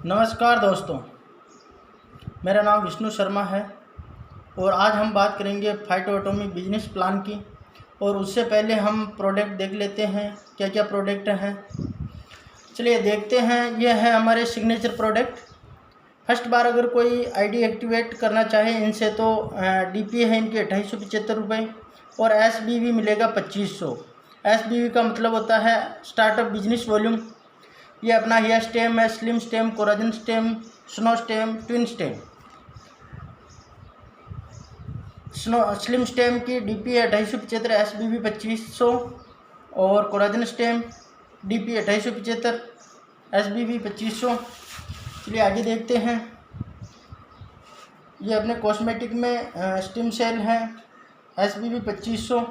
नमस्कार दोस्तों, मेरा नाम विष्णु शर्मा है और आज हम बात करेंगे फाइटोएटोमी बिजनेस प्लान की। और उससे पहले हम प्रोडक्ट देख लेते हैं क्या क्या प्रोडक्ट हैं। चलिए देखते हैं। यह है हमारे सिग्नेचर प्रोडक्ट। फर्स्ट बार अगर कोई आईडी एक्टिवेट करना चाहे इनसे तो डीपी है इनके 2875 रुपये और एसबीवी मिलेगा 2500। एसबीवी का मतलब होता है स्टार्टअप बिजनेस वॉल्यूम। ये अपना हेयर स्टेम है, slim stem, Coragen stem, snow stem, twin stem. Slim stem की डीपी है 275, एसबीवी 2500 और कोराजन स्टेम डीपी है 275, एसबीवी 2500। चलिए आगे देखते हैं। ये अपने कॉस्मेटिक में स्टीम सेल है, एसबीवी 2500,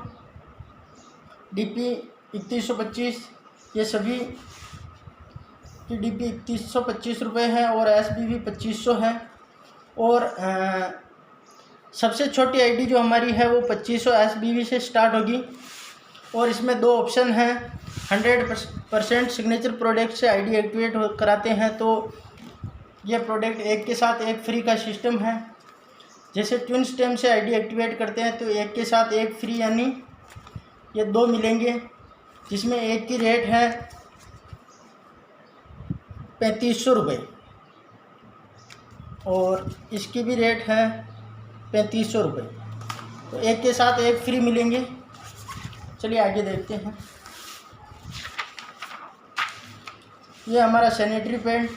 डीपी 3125। ये सभी की डीपी 3125 रुपये है और एसबीवी 2500 है। और सबसे छोटी आईडी जो हमारी है वो 2500 एसबीवी से स्टार्ट होगी। और इसमें दो ऑप्शन हैं। 100% सिग्नेचर प्रोडक्ट से आईडी एक्टिवेट कराते हैं तो ये प्रोडक्ट एक के साथ एक फ्री का सिस्टम है। जैसे ट्विन स्टेम से आईडी एक्टिवेट करते हैं तो एक के साथ एक फ्री, यानी ये दो मिलेंगे, जिसमें एक की रेट है 3500 रुपये और इसकी भी रेट है 3500 रुपये। तो एक के साथ एक फ्री मिलेंगे। चलिए आगे देखते हैं। ये हमारा सैनिटरी पैड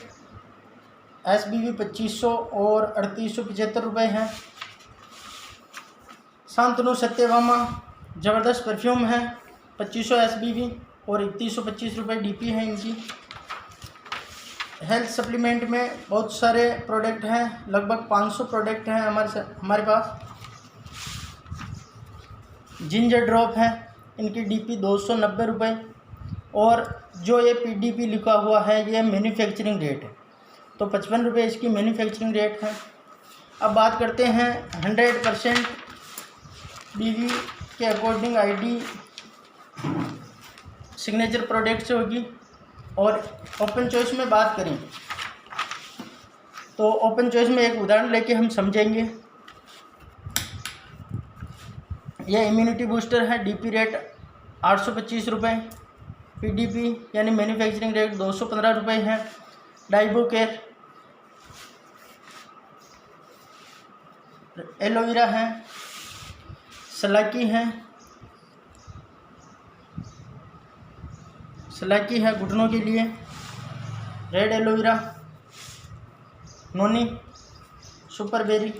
एसबीवी 2500 और 3875 रुपये है। शांतनु सत्यभामा ज़बरदस्त परफ्यूम है, 2500 एसबीवी और 3125 रुपये डीपी है इनकी। हेल्थ सप्लीमेंट में बहुत सारे प्रोडक्ट हैं, लगभग 500 प्रोडक्ट हैं हमारे पास। जिंजर ड्रॉप है, इनकी डीपी 290 रुपये और जो ये पीडीपी लिखा हुआ है ये मैन्युफैक्चरिंग रेट है, तो 55 रुपये इसकी मैन्युफैक्चरिंग रेट है। अब बात करते हैं 100% बीवी के अकॉर्डिंग आईडी सिग्नेचर प्रोडक्ट से होगी। और ओपन चॉइस में बात करें तो ओपन चॉइस में एक उदाहरण लेके हम समझेंगे। यह इम्यूनिटी बूस्टर है, डीपी रेट 825 रुपये, पीडीपी यानी मैन्युफैक्चरिंग रेट 215 रुपये है। डाइबो केयर एलोवेरा है, सलाकी है घुटनों के लिए, रेड एलोवेरा, नोनी, सुपरबेरी,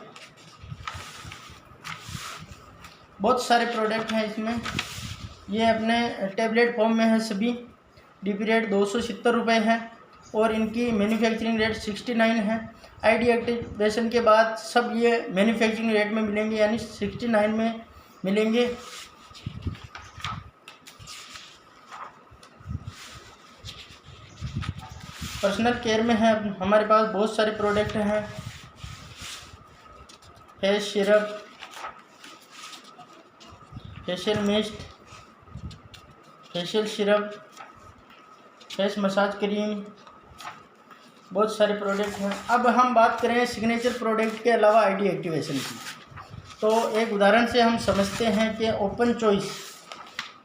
बहुत सारे प्रोडक्ट हैं इसमें। ये अपने टेबलेट फॉर्म में है सभी। डीपी रेट 270 रुपये है और इनकी मैन्युफैक्चरिंग रेट 69 है। आईडी एक्टिवेशन के बाद सब ये मैन्युफैक्चरिंग रेट में मिलेंगे, यानी 69 में मिलेंगे। पर्सनल केयर में है हमारे पास बहुत सारे प्रोडक्ट हैं। Face syrup, facial mist, facial syrup, face massage cream, बहुत सारे प्रोडक्ट हैं। अब हम बात करें सिग्नेचर प्रोडक्ट के अलावा आईडी एक्टिवेशन की, तो एक उदाहरण से हम समझते हैं कि ओपन चॉइस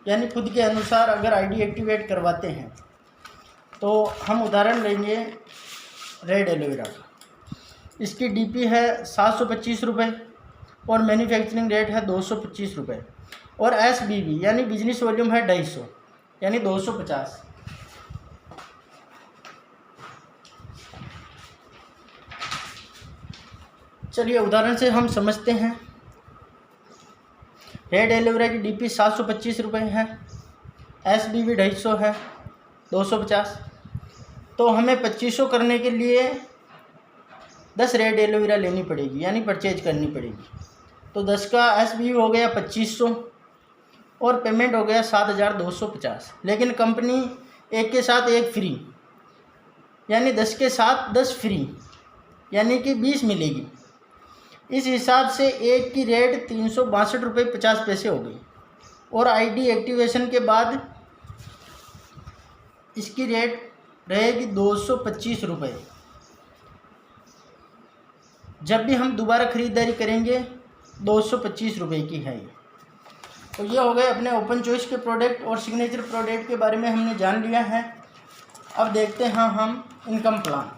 यानी खुद के अनुसार अगर आईडी एक्टिवेट करवाते हैं तो हम उदाहरण लेंगे रेड एलोवेरा का। इसकी डीपी है 725 रुपये और मैन्युफैक्चरिंग रेट है 225 रुपये और एसबीवी यानी बिजनेस वॉल्यूम है 250 यानी 250। चलिए उदाहरण से हम समझते हैं। रेड एलोवेरा की डीपी 725 रुपये है, एसबीवी 250 है, 250। तो हमें 2500 करने के लिए 10 रेड एलोवेरा लेनी पड़ेगी, यानी परचेज करनी पड़ेगी। तो 10 का एसबीवी हो गया 2500 और पेमेंट हो गया 7250। लेकिन कंपनी एक के साथ एक फ्री, यानी 10 के साथ 10 फ्री, यानी कि 20 मिलेगी। इस हिसाब से एक की रेट 362 रुपये 50 पैसे हो गई और आईडी एक्टिवेशन के बाद इसकी रेट रहेगी 225 रुपये। जब भी हम दोबारा ख़रीदारी करेंगे 225 रुपये की है ये। तो ये हो गए अपने ओपन चॉइस के प्रोडक्ट और सिग्नेचर प्रोडक्ट के बारे में हमने जान लिया है। अब देखते हैं हम इनकम प्लान।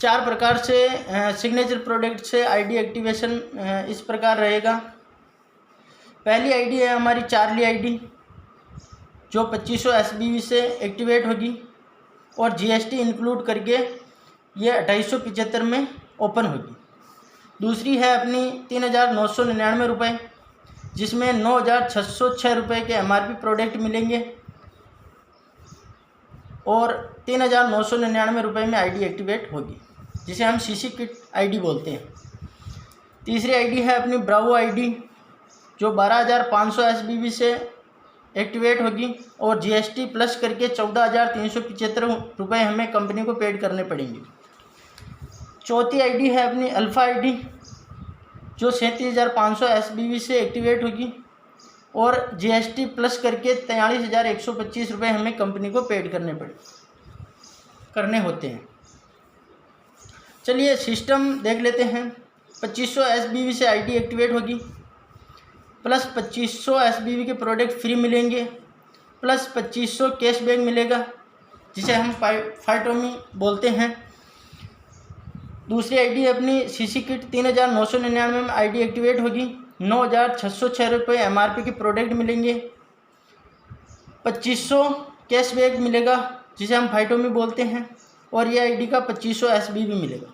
चार प्रकार से सिग्नेचर प्रोडक्ट से आईडी एक्टिवेशन इस प्रकार रहेगा। पहली आईडी है हमारी चार्ली आईडी, जो 2500 SBV से एक्टिवेट होगी और GST इंक्लूड करके ये 2875 में ओपन होगी। दूसरी है अपनी 3999 रुपये, जिसमें 9606 रुपये के MRP प्रोडक्ट मिलेंगे और 3999 रुपये में आईडी एक्टिवेट होगी, जिसे हम CC किट आईडी बोलते हैं। तीसरी आईडी है अपनी ब्रावो आईडी, जो 12500 SBV से एक्टिवेट होगी और GST प्लस करके 14375 रुपये हमें कंपनी को पेड करने पड़ेंगे। चौथी आईडी है अपनी अल्फ़ा आईडी, जो 37,500 SBV से एक्टिवेट होगी और GST प्लस करके 43,125 रुपये हमें कंपनी को पेड करने होते हैं। चलिए सिस्टम देख लेते हैं। 2500 SBV से आईडी एक्टिवेट होगी, प्लस 2500 SBV के प्रोडक्ट फ्री मिलेंगे, प्लस 2500 कैशबैक मिलेगा, जिसे हम फाइटोमी बोलते हैं। दूसरी आईडी अपनी CC किट 3999 में आईडी एक्टिवेट होगी, 9606 रुपये MRP के प्रोडक्ट मिलेंगे, 2500 कैशबैक मिलेगा, जिसे हम फाइटोमी बोलते हैं, और ये आईडी का 2500 SBV मिलेगा।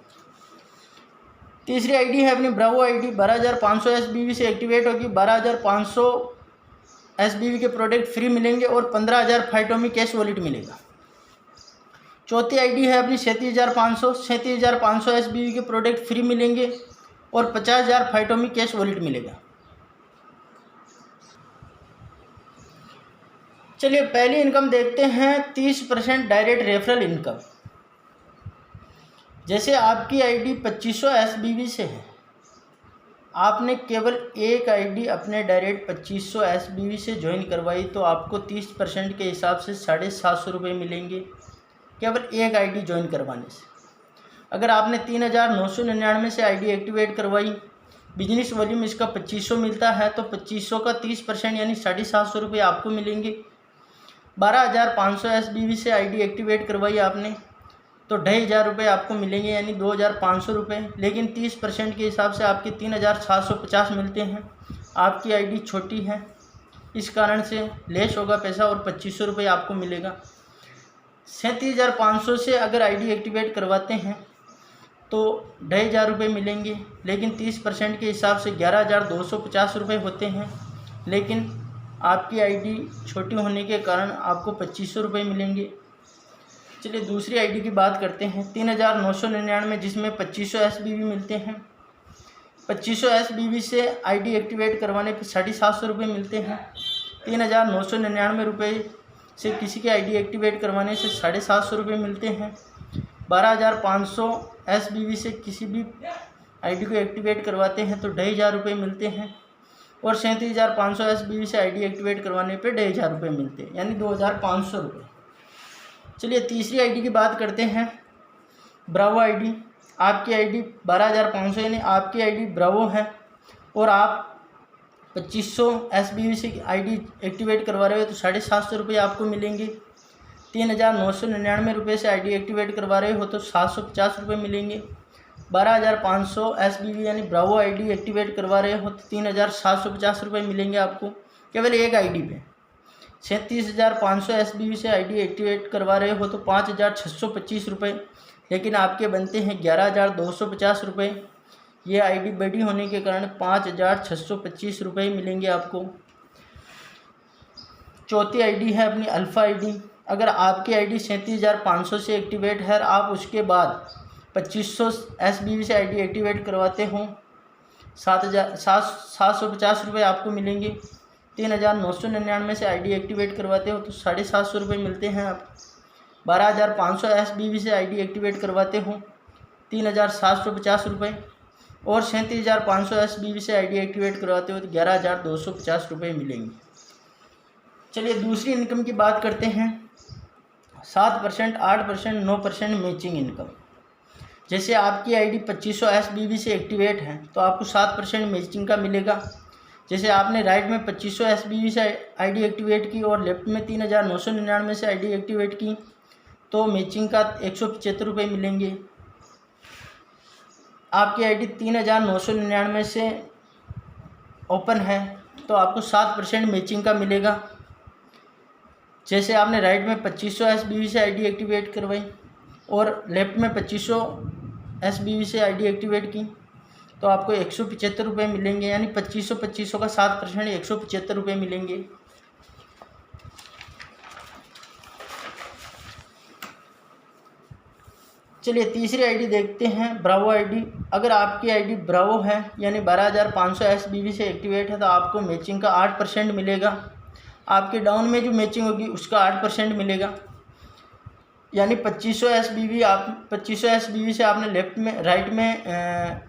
तीसरी आईडी है अपनी ब्रावो आईडी, 12500 SBV से एक्टिवेट होगी, 12500 SBV के प्रोडक्ट फ्री मिलेंगे और 15000 फाइटोमी कैश वॉलेट मिलेगा। चौथी आईडी है अपनी 37,500 SBV के प्रोडक्ट फ्री मिलेंगे और 50,000 फाइटोमी कैश वॉलेट मिलेगा। चलिए पहली इनकम देखते हैं, 30% डायरेक्ट रेफरल इनकम। जैसे आपकी आईडी 2500 SBV से है, आपने केवल एक आईडी अपने डायरेक्ट 2500 SBV से ज्वाइन करवाई, तो आपको 30% के हिसाब से 750 रुपये मिलेंगे केवल एक आईडी ज्वाइन करवाने से। अगर आपने 3999 से आईडी एक्टिवेट करवाई, बिजनेस वॉल्यूम इसका 2500 मिलता है, तो 2500 का 30% यानी 750 रुपये आपको मिलेंगे। 12500 SBV से आईडी एक्टिवेट करवाई आपने, तो 2500 रुपये आपको मिलेंगे, यानी 2500 रुपये। लेकिन 30% के हिसाब से आपके 3750 मिलते हैं। आपकी आईडी छोटी है, इस कारण से लेस होगा पैसा और 2500 रुपये आपको मिलेगा। 37,500 से अगर आईडी एक्टिवेट करवाते हैं तो 2500 रुपये मिलेंगे, लेकिन 30% के हिसाब से 11,250 रुपये होते हैं। लेकिन आपकी आईडी छोटी होने के कारण आपको 2500 रुपये मिलेंगे। चलिए दूसरी आईडी की बात करते हैं, 3999 जिसमें 2500 SBV मिलते हैं। 2500 SBV से आईडी एक्टिवेट करवाने पर 750 रुपये मिलते हैं। 3999 रुपये से किसी की आईडी एक्टिवेट करवाने से 750 रुपये मिलते हैं। 12500 SBV से किसी भी आईडी को एक्टिवेट करवाते हैं तो 2500 रुपये मिलते हैं, और 37,500 SBV से आईडी एक्टिवेट करवाने पे 2500 रुपये मिलते हैं, यानी 2500 रुपये। चलिए तीसरी आईडी की बात करते हैं, ब्रावो आईडी। आपकी आईडी 12500 यानी आपकी आईडी ब्रावो है और आप 2500 SBV से आईडी एक्टिवेट करवा रहे हो तो 750 रुपये आपको मिलेंगे। 3999 रुपये से आईडी एक्टिवेट करवा रहे हो तो 750 रुपये मिलेंगे। 12500 SBV यानी ब्रावो आईडी एक्टिवेट करवा रहे हो तो 3750 रुपये मिलेंगे आपको केवल एक आईडी पे। 37,500 SBV से आईडी एक्टिवेट करवा रहे हो तो 5,625 रुपये, लेकिन आपके बनते हैं 11,250 रुपये। ये आईडी बड़ी होने के कारण 5,625 रुपये मिलेंगे आपको। चौथी आईडी है अपनी अल्फ़ा आईडी। अगर आपकी आईडी 37,500 से एक्टिवेट है और आप उसके बाद 2500 SBV से आईडी एक्टिवेट करवाते हो, 750 रुपये आपको मिलेंगे। 3999 से आईडी एक्टिवेट करवाते हो तो 750 रुपये मिलते हैं आप। 12,500 SBV से आईडी एक्टिवेट करवाते हो 3,750 रुपये। और 37,500 SBV से आईडी एक्टिवेट करवाते हो तो 11,250 रुपये मिलेंगे। चलिए दूसरी इनकम की बात करते हैं। 7%, 8%, 9% मैचिंग इनकम। जैसे आपकी आईडी 2500 SBV से एक्टिवेट है तो आपको 7% मैचिंग का मिलेगा। जैसे आपने राइट में 2500 SBV से आईडी एक्टिवेट की और लेफ्ट में 3,999 से आईडी एक्टिवेट की तो मैचिंग का 175 रुपये मिलेंगे। आपकी आईडी 3,999 से ओपन है तो आपको 7% मैचिंग का मिलेगा। जैसे आपने राइट में 2500 SBV से आईडी एक्टिवेट करवाई और लेफ्ट में 2500 SBV से आईडी एक्टिवेट की तो आपको 175 रुपये मिलेंगे, यानी 2500 का 7% 175 रुपये मिलेंगे। चलिए तीसरी आईडी देखते हैं, ब्रावो आईडी। अगर आपकी आईडी ब्रावो है यानी 12,500 SBV से एक्टिवेट है तो आपको मैचिंग का 8% मिलेगा। आपके डाउन में जो मैचिंग होगी उसका 8% मिलेगा, यानी 2500 SBV से आपने लेफ्ट में राइट में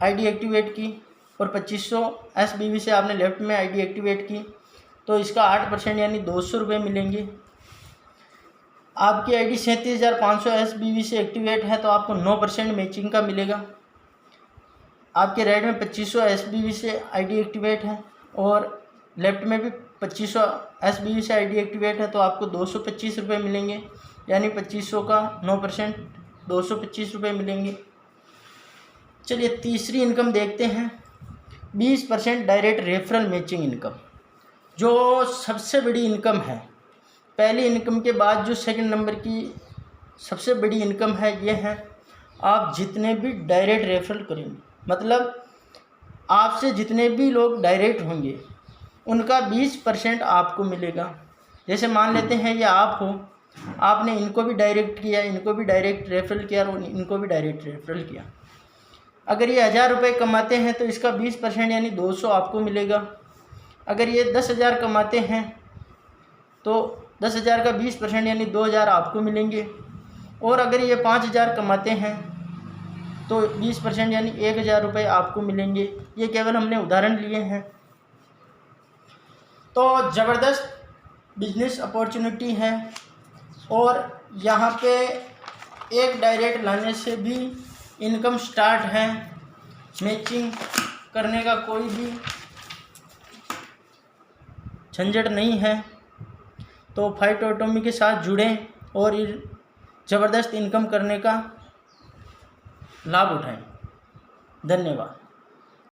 आईडी एक्टिवेट की और 2500 SBV से आपने लेफ्ट में आईडी एक्टिवेट की तो इसका 8% यानी 200 रुपये मिलेंगे। आपकी आईडी 37,500 SBV से एक्टिवेट है तो आपको 9% मैचिंग का मिलेगा। आपके राइट में 2500 SBV से आईडी एक्टिवेट है और लेफ्ट में भी 2500 SBV से आईडी एक्टिवेट है तो आपको 225 रुपये मिलेंगे, यानी 2500 का 9% 225 रुपये मिलेंगे। चलिए तीसरी इनकम देखते हैं, 20% डायरेक्ट रेफरल मैचिंग इनकम, जो सबसे बड़ी इनकम है। पहली इनकम के बाद जो सेकंड नंबर की सबसे बड़ी इनकम है ये है, आप जितने भी डायरेक्ट रेफरल करेंगे, मतलब आपसे जितने भी लोग डायरेक्ट होंगे उनका 20% आपको मिलेगा। जैसे मान लेते हैं ये आप हो, आपने इनको भी डायरेक्ट किया, इनको भी डायरेक्ट रेफरल किया और इनको भी डायरेक्ट रेफरल किया। अगर ये 1000 रुपये कमाते हैं तो इसका 20% यानी 200 आपको मिलेगा। अगर ये 10,000 कमाते हैं तो 10,000 का 20% यानी 2,000 आपको मिलेंगे। और अगर ये 5,000 कमाते हैं तो 20% यानी 1,000 रुपये आपको मिलेंगे। ये केवल हमने उदाहरण लिए हैं। तो ज़बरदस्त बिजनेस अपॉर्चुनिटी है और यहाँ पे एक डायरेक्ट लाने से भी इनकम स्टार्ट है। मैचिंग करने का कोई भी झंझट नहीं है। तो फाइट ऑटोमी के साथ जुड़ें और ज़बरदस्त इनकम करने का लाभ उठाएं। धन्यवाद।